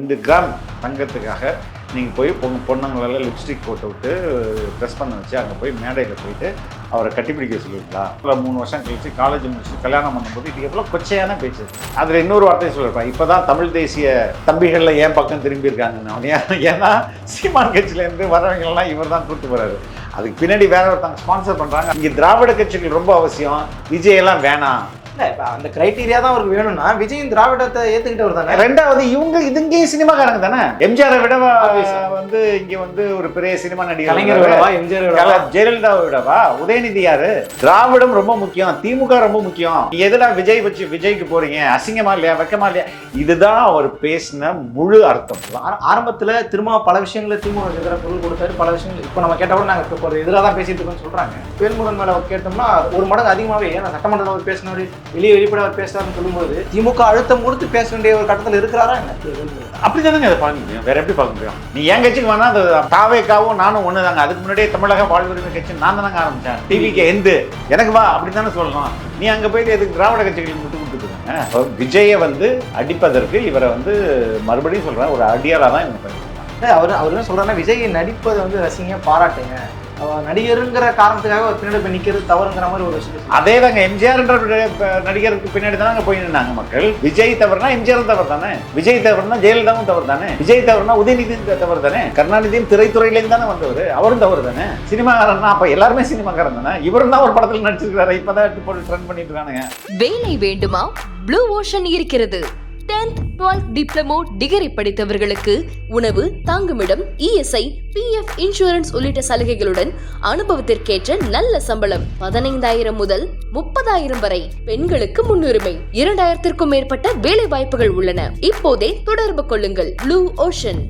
2 gram தங்கத்துக்காக நீங்கள் போய் பொண்ணுங்களெல்லாம் lipstick போட்டு விட்டு ட்ரெஸ் பண்ண வச்சு அங்கே போய் மேடையில் போயிட்டு அவரை கட்டிப்பிடிக்க சொல்லுவீங்களா? இல்லை 3 வருஷம் கழிச்சு காலேஜ் முடிச்சு கல்யாணம் பண்ணும்போது இது எவ்வளோ கொச்சையான பேச்சு. அதில் இன்னொரு வார்த்தையை சொல்லியிருப்பேன், இப்போ தான் தமிழ் தேசிய தம்பிகளில் என் பக்கம் திரும்பி இருக்காங்க. ஏன்னா சீமான் கட்சியிலேருந்து வரவங்களெல்லாம் இவர் தான் கூப்பிட்டு போகிறாரு. அதுக்கு பின்னாடி வேற ஒருத்தவங்க ஸ்பான்சர் பண்ணுறாங்க. இங்கே திராவிட கட்சிகள் ரொம்ப அவசியம், விஜயெல்லாம் வேணாம். இல்லை, இப்போ அந்த கிரைட்டீரியா தான் அவருக்கு வேணும்னா விஜயின் திராவிடத்தை ஏற்றுக்கிட்டவர் தானே. ரெண்டாவது இவங்க இதுங்கேயும் சினிமாக்காரங்க தானே. எம்ஜிஆரை விட வந்து இங்கே வந்து ஒரு பெரிய சினிமா நடிகர் கலைஞர் விடவா, எம்ஜிஆர் விடவா, ஜெயலலிதாவை விடவா, உதயநிதி யாரு? திராவிடம் ரொம்ப முக்கியம், திமுக ரொம்ப முக்கியம். எதுடா விஜய் வச்சு விஜய்க்கு போறீங்க, அசிங்கமா இல்லையா, வெக்கமா இல்லையா? இதுதான் அவர் பேசின முழு அர்த்தம். ஆரம்பத்தில் திரும்ப பல விஷயங்களை திமுக எதிராக பொருள் கொடுத்தாரு. பல விஷயங்கள் இப்போ நம்ம கேட்டவுடன் நாங்கள் இப்போ ஒரு எதிராக தான் பேசிட்டு இருக்கோம்னு சொல்றாங்க. வேல்முருகன் மேலே கேட்டோம்னா ஒரு மடங்கு அதிகமாகவே, ஏன்னா சட்டமன்றத்தில் அவர் பேசினாரு, வெளிப்பட அவர் பேசுறாருன்னு சொல்லும்போது திமுக அழுத்தம் கொடுத்து பேச வேண்டிய ஒரு கட்டத்தில் இருக்கிறாரா என்ன? அப்படிதானங்க அதை பார்க்க முடியும், வேற எப்படி பார்க்க முடியும்? நீ என் கட்சிக்கு வேணா அந்த தாவேக்காவும் நானும் ஒன்று தாங்க. அதுக்கு முன்னாடியே தமிழக வாழ்வுரிமை கட்சி நான் தானங்க ஆரம்பிச்சேன். டிவிக்கு எந்த எனக்கு வா அப்படின்னு தானே சொல்லணும். நீ அங்கே போயிட்டு எதுக்கு திராவிட கட்சிகளுக்கு முட்டு கொடுத்துருக்காங்க? விஜயை வந்து அடிப்பதற்கு இவரை வந்து மறுபடியும் சொல்றேன், ஒரு அடியாளாக தான் இவங்க பண்ணிருக்காங்க. அவர் என்ன சொல்றாருன்னா, விஜய் நடிப்பதை வந்து ரசிங்க பாராட்டுங்க, நடிகருங்கிற காரணத்துக்காக ஒரு பின்னாடி போய் நிற்கிறது தவறுங்கிற மாதிரி ஒரு விஷயம். அதே தாங்க, எம்ஜிஆர்ன்ற நடிகருக்கு பின்னாடி தானே போய் நின்னாங்க மக்கள். விஜய் தவறுனா எம்ஜிஆரும் தவறு தானே, விஜய் தவறுனா ஜெயலலிதாவும் தவறு தானே, விஜய் தவறுனா உதயநிதி தவறு தானே, கருணாநிதியும் திரைத்துறையிலேருந்து தானே வந்தவர், அவரும் தவறு தானே. சினிமாக்காரன் அப்ப எல்லாருமே சினிமாக்காரன் தானே. இவரும் தான் ஒரு படத்தில் நடிச்சிருக்காரு, இப்பதான் எடுத்து போட்டு ட்ரெண்ட் பண்ணிட்டு இருக்கானுங்க. வேலை வேண்டுமா? ப்ளூ ஓஷன் இருக்கிறது. 10th 12th டிப்ளமோ டிகிரி படித்தவர்களுக்கு உணவு, தங்குமிடம், இஎஸ்ஐ, பிஎஃப் இன்சூரன்ஸ் உள்ளிட்ட சலுகைகளுடன் அனுபவத்திற்கேற்ற நல்ல சம்பளம் 15,000 முதல் 30,000 வரை. பெண்களுக்கு முன்னுரிமை. 2,000க்கும் மேற்பட்ட வேலை வாய்ப்புகள் உள்ளன. இப்போதே தொடர்பு கொள்ளுங்கள். Blue ocean.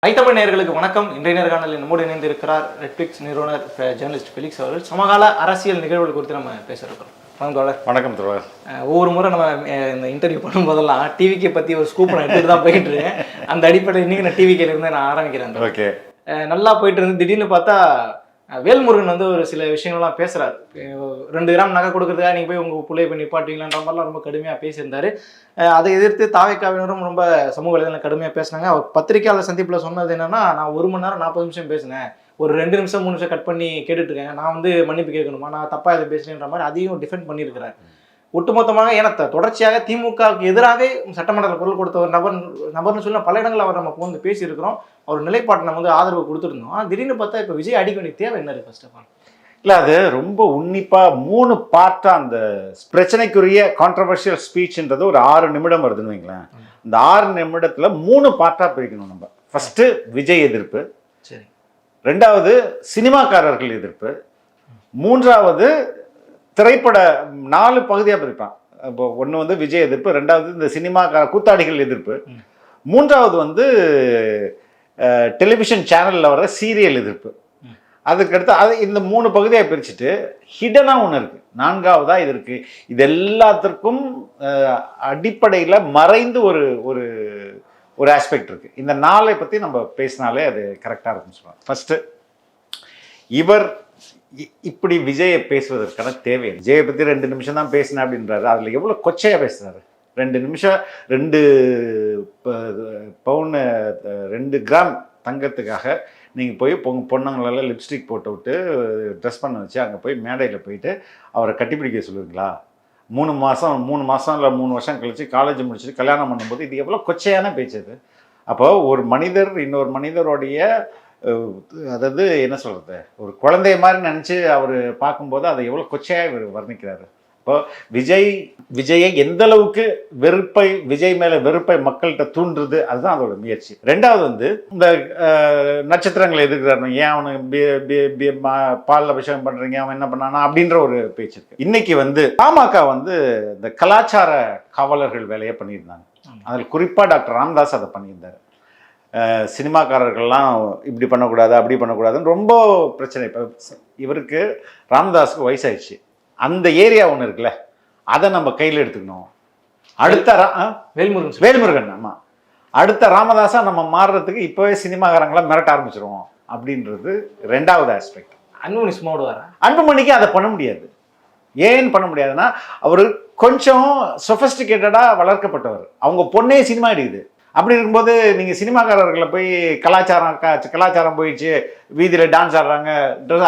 ஐத்தமிழ் நேயர்களுக்கு வணக்கம். இன்றைய நேர்காணலில் நம்மோடு இணைந்து இருக்கிறார் நெட்ஃபிளிக்ஸ் நிறுவனர் ஜேர்னலிஸ்ட் ஃபெலிக்ஸ் அவர்கள். சமகால அரசியல் நிகழ்வுகள் குறித்து நம்ம பேச இருக்கிறோம். வணக்கம் தோழர். ஒவ்வொரு முறை நம்ம இந்த இன்டர்வியூ பண்ணும்போதெல்லாம் டிவிக்கை பற்றி ஒரு ஸ்கூப் நான் எடுத்துட்டு தான் போயிட்டு இருக்கேன். அந்த அடிப்படையில் இன்னைக்கு நான் டிவிக்கையில இருந்து நான் ஆரம்பிக்கிறேன். ஓகே, நல்லா போயிட்டு இருந்து திடீர்னு பார்த்தா வேல்முருகன் வந்து ஒரு சில விஷயங்கள்லாம் பேசுறாரு. 2 கிராம் நகை கொடுக்கறதுக்காக நீங்கள் போய் உங்கள் பிள்ளையை போய் நிப்பாட்டிங்களான்ற மாதிரிலாம் ரொம்ப கடுமையாக பேசியிருந்தாரு. அதை எதிர்த்து தாவேக்காவினரும் ரொம்ப சமூக வலைதளம் கடுமையாக பேசினாங்க. அவர் பத்திரிகையாளர் சந்திப்பில் சொன்னது என்னன்னா, நான் 1 மணி நேரம் 40 நிமிஷம் பேசினேன், ஒரு 2 நிமிஷம் 3 நிமிஷம் கட் பண்ணி கேட்டுட்டு இருக்கேன், நான் வந்து மன்னிப்பு கேட்கணுமா, நான் தப்பா இதை பேசுறேன்ற மாதிரி அதையும் டிஃபெண்ட் பண்ணியிருக்கிறார். ஒட்டுமொத்தமாக ஏன்னா தொடர்ச்சியாக திமுகவுக்கு எதிராகவே சட்டமன்றத்தில் குரல் கொடுத்த ஒரு நபர்னு சொல்லி பல இடங்கள் அவர் நம்ம வந்து பேசியிருக்கிறோம். அவர் நிலைப்பாட்டை நம்ம வந்து ஆதரவு கொடுத்துருந்தோம். ஆனால் திடீர்னு பார்த்தா இப்போ விஜய் அடிக்க வேண்டிய தேவை என்ன இருக்கு? ஃபர்ஸ்ட் ஆஃப் ஆல் இல்லை, அது ரொம்ப உன்னிப்பாக 3 பார்ட்டாக அந்த பிரச்சனைக்குரிய கான்ட்ரவர்ஷியல் ஸ்பீச்ன்றது ஒரு 6 நிமிடம் வருதுன்னு வைங்களேன். இந்த 6 நிமிடத்தில் 3 பார்ட்டாக பிரிக்கணும் நம்ம. ஃபர்ஸ்ட்டு விஜய் எதிர்ப்பு, சரி, 2வது சினிமாக்காரர்கள் எதிர்ப்பு, 3வது திரைப்பட 4 பகுதியாக பிரிப்பான். இப்போ 1 வந்து விஜய் எதிர்ப்பு, 2வது இந்த சினிமாக்கார கூத்தாடிகள் எதிர்ப்பு, 3வது வந்து டெலிவிஷன் சேனலில் வர சீரியல் எதிர்ப்பு. அதுக்கடுத்து அது இந்த 3 பகுதியாக பிரிச்சுட்டு ஹிடனாக ஒன்று இருக்குது, 4வதாக இது இருக்குது. இது எல்லாத்திற்கும் அடிப்படையில் மறைந்து ஒரு ஒரு ஒரு ஆஸ்பெக்ட் இருக்குது. இந்த 4ஐ பற்றி நம்ம பேசினாலே அது கரெக்டாக இருக்குன்னு சொல்லுவாங்க. ஃபஸ்ட்டு, இவர் இப்படி விஜயை பேசுவதற்கான தேவை. விஜயை பற்றி 2 நிமிஷம் தான் பேசினேன் அப்படின்றாரு. அதில் எவ்வளோ கொச்சையாக பேசுகிறாரு. 2 நிமிஷம் 2 பவுன் 2 கிராம் தங்கத்துக்காக நீங்கள் போய் பொண்ணுங்களெல்லாம் லிப்ஸ்டிக் போட்டு விட்டு ட்ரெஸ் பண்ண வச்சு அங்கே போய் மேடையில் போயிட்டு அவரை கட்டிப்பிடிக்க சொல்லுவீங்களா? 3 மாதம் இல்லை 3 வருஷம் கழிச்சு காலேஜ் முடிச்சுட்டு கல்யாணம் பண்ணும்போது இது எவ்வளோ கொச்சையான பேச்சு அது. அப்போ ஒரு மனிதர் இன்னொரு மனிதருடைய, அதாவது என்ன சொல்கிறது, ஒரு குழந்தைய மாதிரி நினச்சி அவர் பார்க்கும்போது அதை எவ்வளோ கொச்சையாக இவர் வர்ணிக்கிறாரு. இப்போ விஜயை எந்த அளவுக்கு விஜய் மேலே வெறுப்பை மக்கள்கிட்ட தூண்டுறது, அதுதான் அதோட முயற்சி. 2வது வந்து இந்த நட்சத்திரங்களை எதிர்க்கிறாரு, ஏன் அவனுக்கு பால் அபிஷேகம் பண்ணுறீங்க, அவன் என்ன பண்ணானா அப்படின்ற ஒரு பேச்சு இருக்கு. இன்னைக்கு வந்து பாமக வந்து இந்த கலாச்சார காவலர்கள் வேலையை பண்ணியிருந்தாங்க. அதில் குறிப்பாக டாக்டர் ராமதாஸ் அதை பண்ணியிருந்தார். சினிமாக்காரர்கள்லாம் இப்படி பண்ணக்கூடாது அப்படி பண்ணக்கூடாதுன்னு ரொம்ப பிரச்சனை. இப்போ இவருக்கு ராமதாஸுக்கு வயசாயிடுச்சு, அந்த ஏரியா ஒன்று இருக்குல்ல, அதை நம்ம கையில் எடுத்துக்கணும். அடுத்த வேல்முருகன், ஆமாம், அடுத்த ராமதாஸா நம்ம மாறுறதுக்கு இப்போவே சினிமாக்காரங்களாம் மிரட்ட ஆரம்பிச்சிருவோம் அப்படின்றது ரெண்டாவது ஆஸ்பெக்ட். அன்புமணி சும்மா விடுவாரா? அன்புமணிக்கு அதை பண்ண முடியாது. ஏன் பண்ண முடியாதுன்னா அவர் கொஞ்சம் சொஃபஸ்டிகேட்டடாக வளர்க்கப்பட்டவர். அவங்க பொண்ணே சினிமா அடிக்குது. அப்படி இருக்கும்போது நீங்கள் சினிமாக்காரர்களை போய் கலாச்சாரம் போயிடுச்சு, வீதியில் டான்ஸ் ஆடுறாங்க,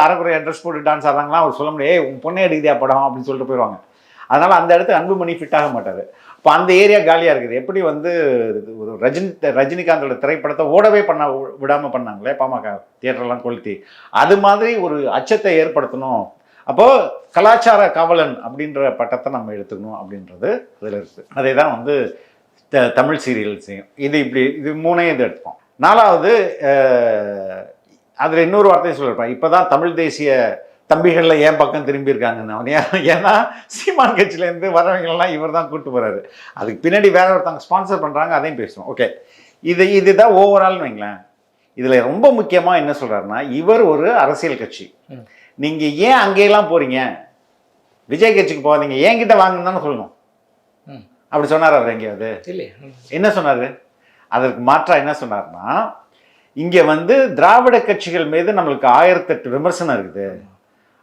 அரைக்குறையாக ட்ரெஸ் போட்டு டான்ஸ் ஆடுறாங்கலாம் அவர் சொல்ல முடியாது. உன் பொண்ணே அடிக்குதா படம் அப்படின்னு சொல்லிட்டு போயிடுவாங்க. அதனால் அந்த இடத்துக்கு அன்புமணி ஃபிட் ஆக மாட்டார். இப்போ அந்த ஏரியா காலியாக இருக்குது. எப்படி வந்து ஒரு ரஜினிகாந்தோட திரைப்படத்தை ஓடவே விடாமல் பண்ணாங்களே பாமக தியேட்டர்லாம் கொளுத்தி, அது மாதிரி ஒரு அச்சத்தை ஏற்படுத்தணும். அப்போது கலாச்சார காவலன் அப்படின்ற பட்டத்தை நம்ம எடுத்துக்கணும் அப்படின்றது அதில் இருக்குது. அதே தான் வந்து தமிழ் சீரியல் செய்யும். இது மூணையும் இது எடுப்போம். நாலாவது அதில் இன்னொரு வார்த்தையும் சொல்லியிருப்பேன். இப்போ தான் தமிழ் தேசிய தம்பிகளில் ஏன் பக்கம் திரும்பியிருக்காங்கன்னு. ஏன்னா சீமான் கட்சியிலேருந்து வரவங்களெல்லாம் இவர் தான் கூப்பிட்டு போகிறாரு. அதுக்கு பின்னாடி வேற ஒருத்தவங்க ஸ்பான்சர் பண்ணுறாங்க, அதையும் பேசுவோம். ஓகே, இதுதான் ஓவரால்னு வைங்களேன். இதில் ரொம்ப முக்கியமாக என்ன சொல்கிறாருன்னா, இவர் ஒரு அரசியல் கட்சி. நீங்கள் ஏன் அங்கேயெல்லாம் போகிறீங்க, விஜய் கட்சிக்கு போகாதீங்க, என்கிட்ட வாங்கன்னு தானே சொல்லணும். அப்படி சொன்னார் அவர் எங்கேயாவது? என்ன சொன்னார்? அதற்கு மாற்றா என்ன சொன்னார்னா, இங்கே வந்து திராவிட கட்சிகள் மீது நம்மளுக்கு 1008 விமர்சனம் இருக்குது.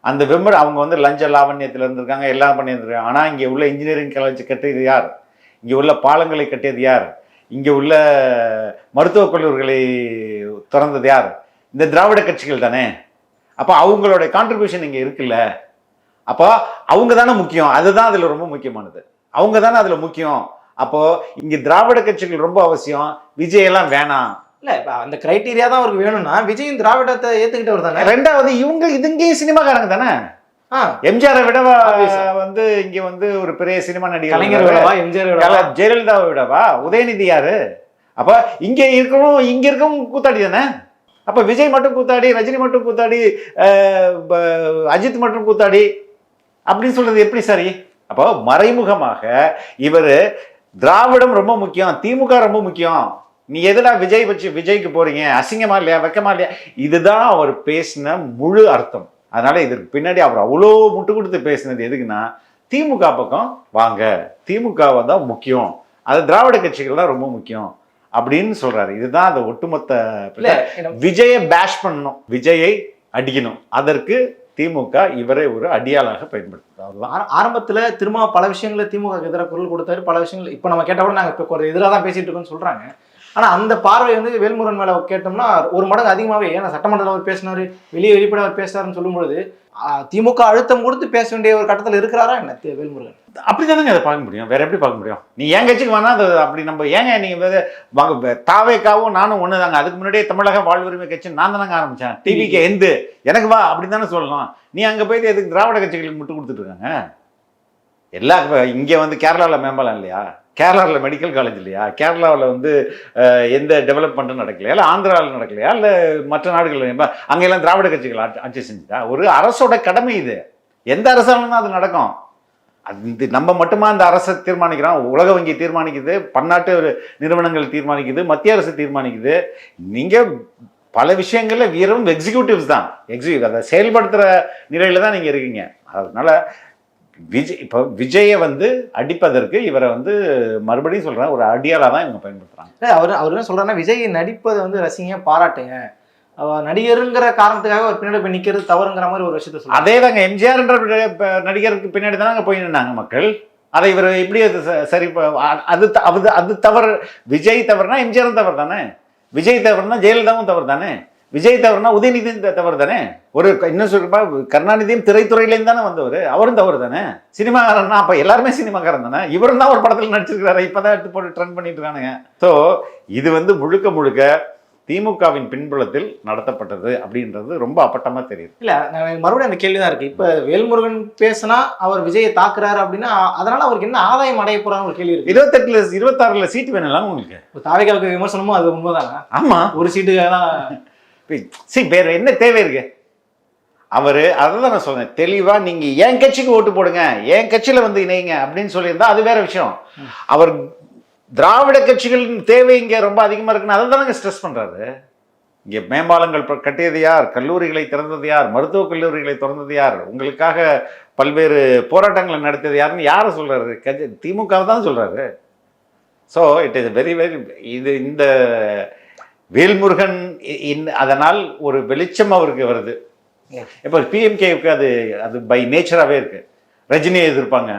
அந்த அவங்க வந்து லஞ்ச லாவண்யத்தில் இருந்திருக்காங்க, எல்லாம் பண்ணியிருந்திருக்காங்க. ஆனால் இங்கே உள்ள இன்ஜினியரிங் காலேஜ் கட்டியது யார்? இங்கே உள்ள பாலங்களை கட்டியது யார்? இங்கே உள்ள மருத்துவக் கல்லூரிகளை திறந்தது யார்? இந்த திராவிட கட்சிகள் தானே. அப்போ அவங்களோட கான்ட்ரிபியூஷன் இங்கே இருக்குல்ல. அப்போ அவங்க தானே முக்கியம். அதுதான் அதில் ரொம்ப முக்கியமானது. அவங்க தானே அதில் முக்கியம். அப்போது இங்கே திராவிட கட்சிகள் ரொம்ப அவசியம், விஜயெல்லாம் வேணாம். இல்லை, இப்போ அந்த கிரைட்டீரியா தான் அவருக்கு வேணும்னா விஜயின் திராவிடத்தை ஏற்றுக்கிட்டவர் தானே. ரெண்டாவது இதுங்கேயும் சினிமாக்காரங்க தானே. எம்ஜிஆரை விடவா வந்து இங்கே வந்து ஒரு பெரிய சினிமா நடிகர்? கலைஞர் விடவா, எம்ஜிஆர் விடவா, ஜெயலலிதாவை விடவா, உதயநிதி யாரு? அப்போ இங்கே இருக்கவும் கூத்தாடி தானே. அப்போ விஜய் மட்டும் கூத்தாடி, ரஜினி மட்டும் கூத்தாடி, அஜித் மட்டும் கூத்தாடி அப்படின்னு சொல்றது எப்படி சரி? அப்போ மறைமுகமாக இவர் திராவிடம் ரொம்ப முக்கியம், திமுக ரொம்ப முக்கியம், நீ எதுனா விஜய்க்கு போறீங்க, அசிங்கமா இல்லையா, வெக்கமா இல்லையா, இதுதான் அவர் பேசின முழு அர்த்தம். அதனால இதற்கு பின்னாடி அவர் அவ்வளோ முட்டு கொடுத்து பேசினது எதுக்குன்னா, திமுக பக்கம் வாங்க, திமுகவை தான் முக்கியம், அது திராவிட கட்சிகள் தான் ரொம்ப முக்கியம் அப்படின்னு சொல்றாரு. இதுதான் அந்த ஒட்டுமொத்த விஜயை பேஷ் பண்ணணும், விஜயை அடிக்கணும். அதற்கு திமுக இவரை ஒரு அடியாளாக பயன்படுத்துறாரு. ஆரம்பத்தில் திரும்ப பல விஷயங்களை திமுக எதிராக குரல் கொடுத்தாரு. பல விஷயங்கள் இப்போ நம்ம கேட்டால் கூட நாங்கள் இப்போ ஒரு எதிராக தான் பேசிட்டு இருக்கோம்னு சொல்றாங்க. ஆனால் அந்த பார்வை வந்து வேல்முருகன் மேலே கேட்டோம்னா ஒரு மடங்கு அதிகமாகவே, ஏன்னா சட்டமன்றத்தில் அவர் பேசினார், வெளிப்பட அவர் பேசுறாருன்னு சொல்லும்பொழுது திமுக அழுத்தம் கொடுத்து பேச வேண்டிய ஒரு கட்டத்தில் இருக்கிறாரா என்ன வேல்முருகன்? அப்படிதானங்க அதை பார்க்க முடியும், வேற எப்படி பார்க்க முடியும்? நீ என் கட்சிக்கு வேணா அது அப்படி நம்ம ஏங்க நீங்க தாவேக்காவும் நானும் ஒன்று தாங்க. அதுக்கு முன்னாடியே தமிழக வாழ்வுரிமை கட்சி நான் தானங்க ஆரம்பிச்சேன். டிவிக்கு எந்த எனக்கு வா அப்படின்னு தானே சொல்லணும். நீ அங்கே போயிட்டு எதுக்கு திராவிட கட்சிகளுக்கு மட்டும் கொடுத்துட்டு இருக்காங்க? எல்லா இங்கே வந்து கேரளாவில் மேம்பாலம் இல்லையா, கேரளாவில் மெடிக்கல் காலேஜ் இல்லையா, கேரளாவில் வந்து எந்த டெவலப்மெண்ட்டும் நடக்கலையா, இல்லை ஆந்திராவில் நடக்கலையா, இல்லை மற்ற நாடுகள் அங்கெல்லாம் திராவிட கட்சிகள் ஆட்சி செஞ்சுதா? ஒரு அரசோட கடமை இது. எந்த அரசாலும் தான் அது நடக்கும். அது நம்ம மட்டுமா அந்த அரசை தீர்மானிக்கிறோம்? உலக வங்கி தீர்மானிக்குது, பன்னாட்டு நிறுவனங்கள் தீர்மானிக்குது, மத்திய அரசு தீர்மானிக்குது. நீங்கள் பல விஷயங்கள்ல வீரம் எக்ஸிக்யூட்டிவ்ஸ் தான். அதை செயல்படுத்துகிற நிலையில தான் நீங்கள் இருக்கீங்க. அதனால விஜயை வந்து அடிப்பதற்கு இவரை வந்து மறுபடியும் சொல்றேன், ஒரு அடியாளா தான் இவங்க பயன்படுத்துறாங்க. அவர் என்ன சொல்றாருன்னா, விஜய் நடிப்பதை வந்து ரசிங்க பாராட்டுங்க, நடிகருங்கிற காரணத்துக்காக ஒரு பின்னாடி போய் நிக்கிறது தவறுங்கிற மாதிரி ஒரு விஷயத்த சொல்றாங்க. அதே தாங்க எம்ஜிஆர்ன்ற நடிகருக்கு பின்னாடி தானே போய் நின்னாங்க மக்கள். அதை இவர் எப்படி அது சரி? அது தவறு. விஜய் தவறுனா எம்ஜிஆரும் தவறு தானே, விஜய் தவறுனா ஜெயலலிதாவும் தவறு தானே, விஜய் தவறுனா உதயநிதியும் தவறு தானே. ஒரு இன்னும் சொல்றப்ப கருணாநிதியும் திரைத்துறையிலேருந்து தானே வந்தவர், அவரும் தவறு தானே. சினிமாக்காரன்னா அப்போ எல்லாருமே சினிமாக்காரன் தானே. இவரும் தான் ஒரு படத்தில் நடிச்சிருக்கிறாரு, இப்போதான் எடுத்து போட்டு ட்ரெண்ட் பண்ணிட்டு இருக்கானுங்க. ஸோ இது வந்து முழுக்க திமுகவின் பின்புலத்தில் நடத்தப்பட்டது அப்படின்றது ரொம்ப அப்பட்டமா தெரியுது. இல்ல மறுபடியும் அந்த கேள்விதான் இருக்கு. இப்ப வேல்முருகன் பேசினா அவர் விஜயை தாக்குறாரு அப்படின்னா அதனால அவருக்கு என்ன ஆதாயம் அடைய போறான்னு ஒரு கேள்வி இருக்கு. 28ல 26ல சீட்டு வேணும் உங்களுக்கு. தாவேக்காவுக்கு விமர்சனமும் அது உண்மைதானா? ஆமா, ஒரு சீட்டுக்காக தான். வேற என்ன தேவை இருக்கு? அவரு அதான் நான் சொல்றேன் தெளிவா, நீங்க என் கட்சிக்கு ஓட்டு போடுங்க, என் கட்சியில வந்து இணைங்க அப்படின்னு சொல்லியிருந்தா அது வேற விஷயம். அவர் திராவிட கட்சிகளின் தேவை இங்கே ரொம்ப அதிகமாக இருக்குன்னு அதை தானே ஸ்ட்ரெஸ் பண்ணுறாரு. இங்கே மேம்பாலங்கள் கட்டியது யார், கல்லூரிகளை திறந்தது யார், மருத்துவக் கல்லூரிகளை திறந்தது யார், உங்களுக்காக பல்வேறு போராட்டங்களை நடத்தியது யாருன்னு யாரை சொல்கிறாரு? திமுக தான் சொல்கிறாரு. ஸோ இட் இஸ் வெரி இது வேல்முருகன் அதனால் ஒரு வெளிச்சம் அவருக்கு வருது. இப்போ பிஎம்கேவுக்கு அது அது பை நேச்சராகவே இருக்கு. ரஜினியை எதிர்ப்பாங்க,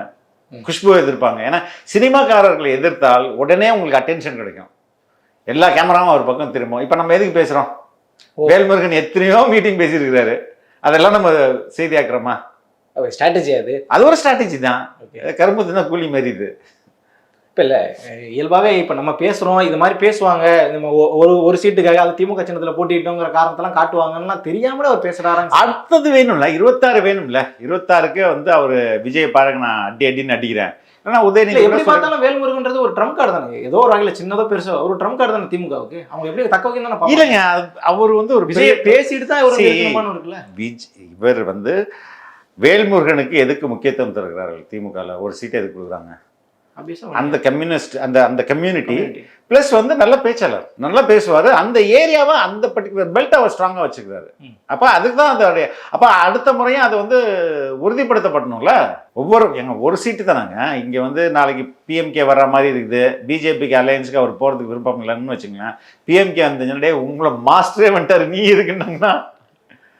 குஷ்புவை எதிர்ப்பாங்க. ஏன்னா சினிமாக்காரர்களை எதிர்த்தால் உடனே உங்களுக்கு அட்டென்ஷன் கிடைக்கும், எல்லா கேமராவும் அவர் பக்கம் திரும்பும். இப்போ நம்ம எதுக்கு பேசுகிறோம்? வேல்முருகன் எத்தனையோ மீட்டிங் பேசியிருக்கிறாரு, அதெல்லாம் நம்ம செய்தியாக்குறோமா? ஸ்ட்ராட்டஜி அது ஒரு ஸ்ட்ராட்டஜி தான். கரும்பு தின்னா கூலி மாதிரி இது. இப்போ இல்லை, இயல்பாகவே இப்போ நம்ம பேசுகிறோம், இது மாதிரி பேசுவாங்க, நம்ம ஒரு சீட்டுக்காக அது திமுக சின்னத்தில் போட்டிட்டோங்கிற காரணத்தெல்லாம் காட்டுவாங்கன்னா தெரியாமலே அவர் பேசுகிறாராங்க. அடுத்தது வேணும்ல, 26 வேணும்ல. 26க்கு வந்து அவர் விஜய் பாருங்க, நான் அடின்னு அடிக்கிறேன். ஆனால் உதயநிதி எப்படி பார்த்தாலும் வேல்முருகன்றது ஒரு ட்ரம்ப் கார்டு தானே, ஏதோ ஒரு வகையில் சின்னதோ பெருசோ ஒரு ட்ரம்ப் கார்டு தானே திமுகவுக்கு. அவங்க எப்படி தக்க வைக்கணும் தானே? இல்லைங்க, அவர் வந்து ஒரு விஜயை பேசிட்டு தான் இருக்குல்ல. இவர் வந்து வேல்முருகனுக்கு எதுக்கு முக்கியத்துவம் தருகிறார்கள்? திமுகவில் ஒரு சீட்டை எதுக்கு கொடுக்குறாங்க? அந்த கம்யூனிஸ்ட் அந்த கம்யூனிட்டி பிளஸ் வந்து நல்ல பேச்சாளர், நல்லா பேசுவார். அந்த ஏரியாவை அந்த பர்டிகுலர் பெல்ட் அவர் ஸ்ட்ராங்காக வச்சுக்கிறாரு. அப்போ அதுக்கு தான் அதோடைய அப்போ அடுத்த முறையும் அது வந்து உறுதிப்படுத்தப்படணும்ல. ஒரு சீட்டு தானாங்க இங்கே வந்து நாளைக்கு பிஎம்கே வர்ற மாதிரி இருக்குது. பிஜேபிக்கு அலையன்ஸுக்கு அவர் போகிறதுக்கு விருப்பம் இல்லைன்னு வச்சுங்களேன். பிஎம்கே அந்த உங்களை மாஸ்டரே வந்துட்டார் நீ இருக்குன்னாங்கன்னா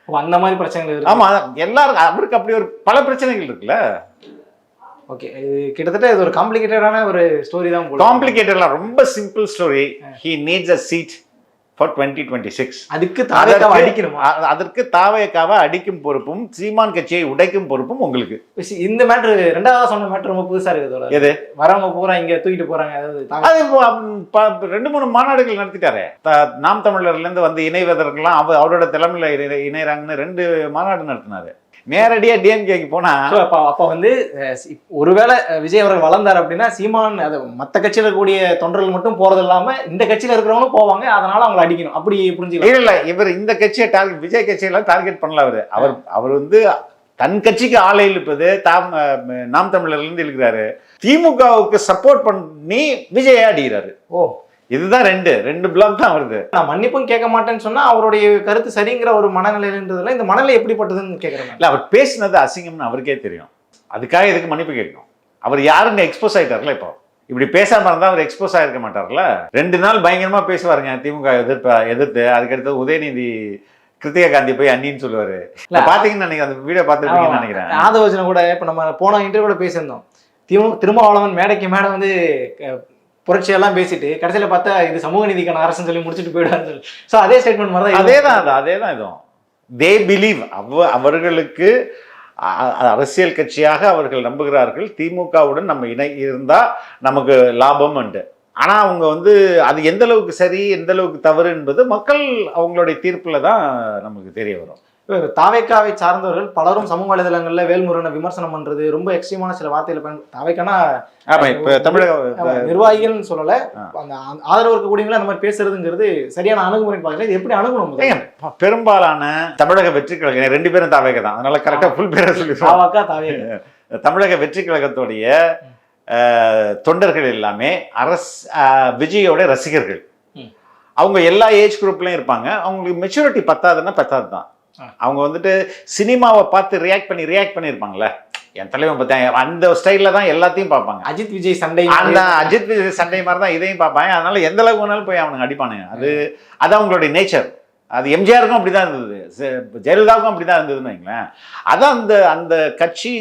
அந்த மாதிரி பிரச்சனைகள். ஆமாம், எல்லாரும் அவருக்கு அப்படி ஒரு பல பிரச்சனைகள் இருக்குல்ல. ஓகே, இது கிட்டத்தட்ட இது ஒரு காம்ப்ளிகேட்டடான ஒரு ஸ்டோரி தான். காம்ப்ளிகேட்டட்லாம் ரொம்ப simple story. He needs a seat for 2026. அதுக்கு தாவேக்காவை அடிக்கணுமா? அதற்கு தாவேக்காவை அடிக்கும் பொறுப்பும் சீமான் கட்சியை உடைக்கும் பொறுப்பும் உங்களுக்கு. இந்த மேட்ரு ரெண்டாவது சொன்ன மேட்ரு ரொம்ப புதுசா இருக்குது. எது? வரவங்க பூரா இங்க தூக்கிட்டு போறாங்க. அது 2-3 மாநாடுகள் நடத்திட்டாரு. நாம் தமிழர்ல இருந்து வந்து இணைவதற்கெல்லாம் அவரோட தலைமையில இணைறாங்கன்னு 2 மாநாடு நடத்தினாரு. நேரடியா டிஎம்கேக்கு போனா அப்ப வந்து ஒருவேளை விஜய் அவர்கள் வளர்ந்தார் அப்படின்னா சீமான் அது மற்ற கட்சியில இருக்கக்கூடிய தொண்டர்கள் மட்டும் போறது இல்லாம இந்த கட்சியில இருக்கிறவங்களும் போவாங்க, அதனால அவங்களை அடிக்கணும் அப்படி புரிஞ்சுக்கலாம். இல்ல, இவர் இந்த கட்சியை டார்கெட், விஜய் கட்சியெல்லாம் டார்கெட் பண்ணல. அவர் வந்து தன் கட்சிக்கு ஆளை இழுப்பது நாம் தமிழர்ல இருந்து இழுக்கிறாரு. திமுகவுக்கு சப்போர்ட் பண்ணி விஜயை அடிக்கிறாரு. இதுதான் ரெண்டு பிளாக் தான் வருது. நான் மன்னிப்பும் கேட்க மாட்டேன்னு சொன்னா அவருடைய கருத்து சரிங்கிற ஒரு மனநிலைன்றதுல இந்த மனநிலை எப்படிப்பட்டதுன்னு கேட்கறேன். இல்ல, அவர் பேசினது அசிங்கம்னு அவருக்கே தெரியும். அதுக்காக எதுக்கு மன்னிப்பு கேட்கணும்? அவர் யாருன்னு எக்ஸ்போஸ் ஆயிட்டார்ல. இப்போ இப்படி பேசாம இருந்தா அவர் எக்ஸ்போஸ் ஆயிருக்க மாட்டார்ல. 2 நாள் பயங்கரமா பேசுவாருங்க திமுக எதிர்த்து. அதுக்கடுத்து உதயநிதி கிருத்திகா காந்தி போய் அண்ணின்னு சொல்லுவாரு. பாத்தீங்கன்னு நினைக்கிறேன், அந்த வீடியோ பார்த்துருக்கீங்கன்னு நினைக்கிறேன். ஆதவச்சனை கூட இப்ப நம்ம போன இன்டர்வியூ கூட பேசியிருந்தோம். திருமாவளவன் மேடைக்கு மேடை வந்து புரட்சியெல்லாம் பேசிட்டு கடைசியில் பார்த்தா இது சமூக நீதிக்கான அரசுன்னு சொல்லி முடிச்சுட்டு போயிடான்னு சொல்லி. ஸோ அதே ஸ்டேட்மெண்ட் மாதிரி தான். அதே தான் இதுவும். தே பிலீவ், அவர்களுக்கு அரசியல் கட்சியாக அவர்கள் நம்புகிறார்கள் திமுகவுடன் நம்ம இருந்தா நமக்கு லாபம் உண்டு. ஆனா அவங்க வந்து அது எந்த அளவுக்கு சரி எந்த அளவுக்கு தவறு என்பது மக்கள் அவங்களுடைய தீர்ப்புல தான் நமக்கு தெரிய வரும். தாவேக்காவை சார்ந்தவர்கள் பலரும் சமூக வலைதளங்கள்ல வேல்முருகனை விமர்சனம் பண்றது ரொம்ப எக்ஸ்ட்ரீமான சில வார்த்தைகளை தாவேக்கானா தமிழக நிர்வாகிகள்னு சொல்லல, அந்த ஆதரவு இருக்கக்கூடியவங்களும் அந்த மாதிரி பேசுறதுங்கிறது சரியான அணுகுமுறை பார்க்கல. இது எப்படி அணுகணும்? பெரும்பாலான தமிழக வெற்றி கழகம் 2 பேரும் தாவேக்கா தான், அதனால கரெக்டா ஃபுல் பேரை சொல்லி தமிழக வெற்றி கழகத்துடைய தொண்டர்கள் எல்லாமே விஜயோட ரசிகர்கள். அவங்க எல்லா ஏஜ் குரூப்லயும் இருப்பாங்க. அவங்களுக்கு மெச்சூரிட்டி பத்தாது தான். அவங்க வந்துட்டு சினிமாவை பார்த்து ரியாக்ட் பண்ணியிருப்பாங்களே, என் தலைவன் பார்த்தேன் அந்த ஸ்டைலில் தான் எல்லாத்தையும் பார்ப்பாங்க. அஜித் விஜய் சண்டை, அந்த அஜித் விஜய் சண்டை மாதிரி தான் இதையும் பார்ப்பாங்க. அதனால எந்த அளவுக்கு வேணாலும் போய் அவனுங்க அடிப்பானுங்க. அது அவங்களுடைய நேச்சர். அது எம்ஜிஆருக்கும் அப்படி தான் இருந்தது, ஜெயலலிதாவுக்கும் அப்படி தான் இருந்ததுன்னு வைங்களேன். அதான் அந்த கட்சி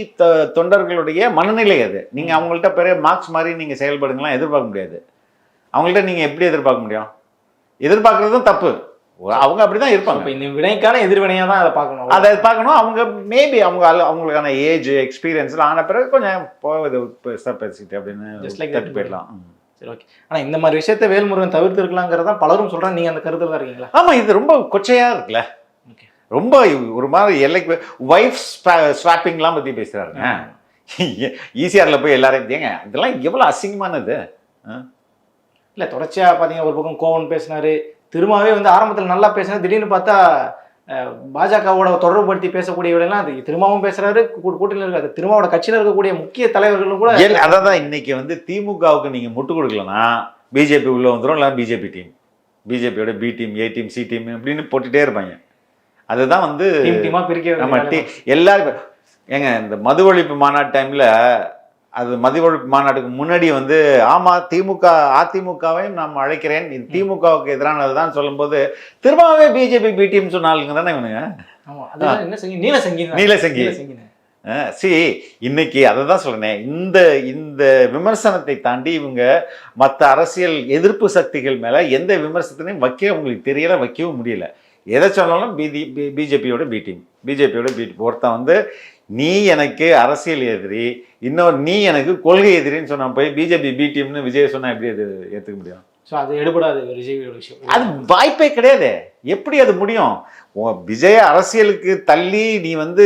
தொண்டர்களுடைய மனநிலை. அது நீங்கள் அவங்கள்ட்ட பெரிய மார்க்ஸ் மாதிரி நீங்கள் செயல்படுங்கலாம் எதிர்பார்க்க முடியாது. அவங்கள்ட்ட நீங்கள் எப்படி எதிர்பார்க்க முடியும்? எதிர்பார்க்குறதும் தப்பு. அவங்க அப்படிதான் இருப்பாங்க. இந்த வினைக்கான எதிர்வினையா தான் அதை பார்க்கணும். அவங்க மேபி அவங்களுக்கான ஏஜ் எக்ஸ்பீரியன்ஸ்லாம் ஆன பிறகு கொஞ்சம் பேசிட்டு அப்படின்னு போயிடலாம். சரி, ஓகே. ஆனா இந்த மாதிரி விஷயத்த வேல்முருகன் தவிர்த்து இருக்கலாங்கிறதா பலரும் சொல்றாங்க. நீங்க அந்த கருத்துல தான் இருக்கீங்களா? ஆமா, இது ரொம்ப கொச்சையா இருக்குல்ல. ரொம்ப ஒரு மாதிரி எல்லைக்கு வைஃப் ஸ்வாப்பிங்லாம் பத்தி பேசுறாருங்க. ஈசிஆர்ல போய் எல்லாரையும் தேங்க, இதெல்லாம் எவ்வளவு அசிங்கமானது. இல்ல, தொடர்ச்சியா பாத்தீங்கன்னா ஒரு பக்கம் கோவன் பேசினாரு, திரும்பவே வந்து ஆரம்பத்தில் நல்லா பேசினா திடீர்னு பார்த்தா பாஜகவோட தொடர்புபடுத்தி பேசக்கூடியவர்களெல்லாம் அது திரும்பவும் பேசுறாரு. கூட்டணியில் இருக்காது திருமாவோட கட்சியில் இருக்கக்கூடிய முக்கிய தலைவர்களும் கூட அதான் இன்னைக்கு வந்து திமுகவுக்கு நீங்க முட்டு கொடுக்கலன்னா பிஜேபி உள்ள வந்துடும். இல்லை பிஜேபி டீம், பிஜேபியோட B team, A team, C team அப்படின்னு போட்டுட்டே இருப்பாங்க. அதுதான் வந்து டீமா பிரிக்க நம்ம எல்லாரும். ஏங்க, இந்த மது ஒழிப்பு மாநாட்டு டைம்ல அது மதிய ஒழிப்பு மாநாட்டுக்கு முன்னாடி வந்து ஆமாம் அதிமுகவையும் நான் அழைக்கிறேன், இது திமுகவுக்கு எதிரானது தான் சொல்லும்போது திரும்பவே பிஜேபி பி டீம் சொன்ன ஆளுங்க தானே இவனுங்க. ஆமா அதெல்லாம் என்ன சங்கி நீலசங்கி நீலசங்கி. இன்னைக்கு அதை தான் சொல்றேன், இந்த விமர்சனத்தை தாண்டி இவங்க மற்ற அரசியல் எதிர்ப்பு சக்திகள் மேல எந்த விமர்சனத்தையும் வைக்க உங்களுக்கு தெரியல, வைக்கவும் முடியல. எதை சொன்னாலும் பிஜேபியோட பி டீம், பிஜேபியோட பி டீம். ஒருத்தன் வந்து நீ எனக்கு அரசியல் எதிரி, இன்னொரு நீ எனக்கு கொள்கை எதிரின்னு சொன்னா போய் பிஜேபி பி டீம்னு விஜய் சொன்னா எப்படி அது ஏற்றுக்க முடியும்? ஸோ அது எடுபடாது விஜயோட விஷயம், அது வாய்ப்பே கிடையாது. எப்படி அது முடியும்? விஜய் அரசியலுக்கு தள்ளி நீ வந்து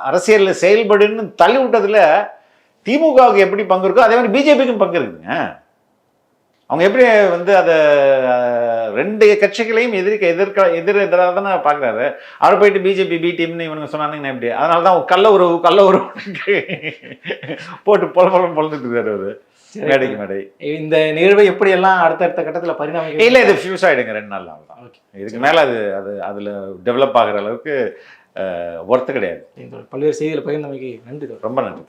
அரசியலில் செயல்படுன்னு தள்ளி விட்டதுல திமுகவுக்கு எப்படி பங்கு இருக்கோ அதே மாதிரி பிஜேபிக்கும் பங்கு இருக்குங்க. அவங்க எப்படி வந்து அதை ரெண்டு கட்சிகளையும் எதிராக தானே பார்க்குறாரு. அவர் போயிட்டு பிஜேபி பி டீம்னு இவனுங்க சொன்னானுங்கன்னா எப்படி? அதனால தான் கள்ள உறவு போட்டு பொழுதுட்டு இருக்காரு அவரு மேடைக்கு மேடை. இந்த நிகழ்வை எப்படி எல்லாம் அடுத்தடுத்த கட்டத்தில் பரிணாமம் இல்லை, இது ஃபியூஸ் ஆகிடுங்க 2 நாள் தான். இதுக்கு மேலே அதில் டெவலப் ஆகிற அளவுக்கு ஒர்த்து கிடையாது. பல்வேறு செய்திகளை பகிர்ந்தமைக்கு நன்றி. ரொம்ப நன்றி.